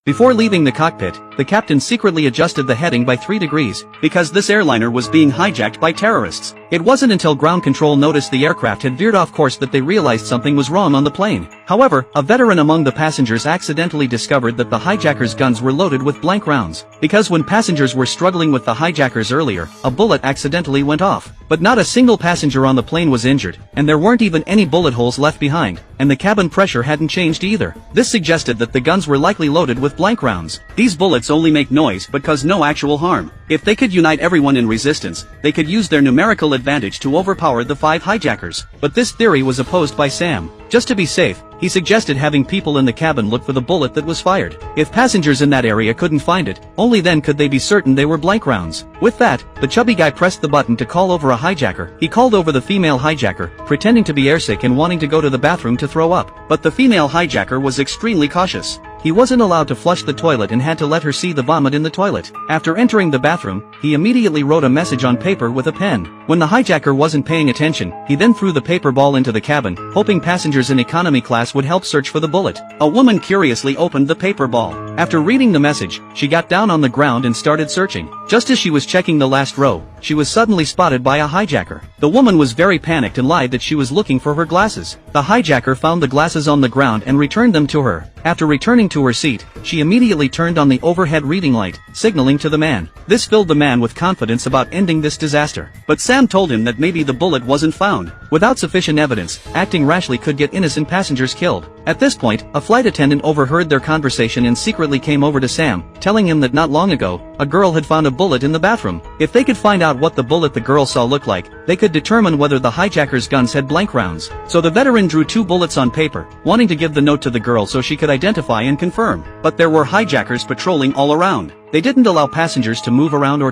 Before leaving the cockpit, the captain secretly adjusted the heading by 3 degrees, because this airliner was being hijacked by terrorists. It wasn't until ground control noticed the aircraft had veered off course that they realized something was wrong on the plane. However, a veteran among the passengers accidentally discovered that the hijackers' guns were loaded with blank rounds, because when passengers were struggling with the hijackers earlier, a bullet accidentally went off. But not a single passenger on the plane was injured, and there weren't even any bullet holes left behind, and the cabin pressure hadn't changed either. This suggested that the guns were likely loaded with blank rounds. These bullets only make noise but cause no actual harm. If they could unite everyone in resistance, they could use their numerical advantage to overpower the 5 hijackers. But this theory was opposed by Sam. Just to be safe, he suggested having people in the cabin look for the bullet that was fired. If passengers in that area couldn't find it, only then could they be certain they were blank rounds. With that, the chubby guy pressed the button to call over a hijacker. He called over the female hijacker, pretending to be airsick and wanting to go to the bathroom to throw up. But the female hijacker was extremely cautious. He wasn't allowed to flush the toilet and had to let her see the vomit in the toilet. After entering the bathroom, he immediately wrote a message on paper with a pen. When the hijacker wasn't paying attention, he then threw the paper ball into the cabin, hoping passengers in economy class would help search for the bullet. A woman curiously opened the paper ball. After reading the message, she got down on the ground and started searching. Just as she was checking the last row, she was suddenly spotted by a hijacker. The woman was very panicked and lied that she was looking for her glasses. The hijacker found the glasses on the ground and returned them to her. After returning to her seat, she immediately turned on the overhead reading light, signaling to the man. This filled the man with confidence about ending this disaster. But Sam told him that maybe the bullet wasn't found. Without sufficient evidence, acting rashly could get innocent passengers killed. At this point, a flight attendant overheard their conversation and secretly came over to Sam, telling him that not long ago, a girl had found a bullet in the bathroom. If they could find out what the bullet the girl saw looked like, they could determine whether the hijackers' guns had blank rounds. So the veteran drew 2 bullets on paper, wanting to give the note to the girl so she could identify and confirm. But there were hijackers patrolling all around. They didn't allow passengers to move around or talk.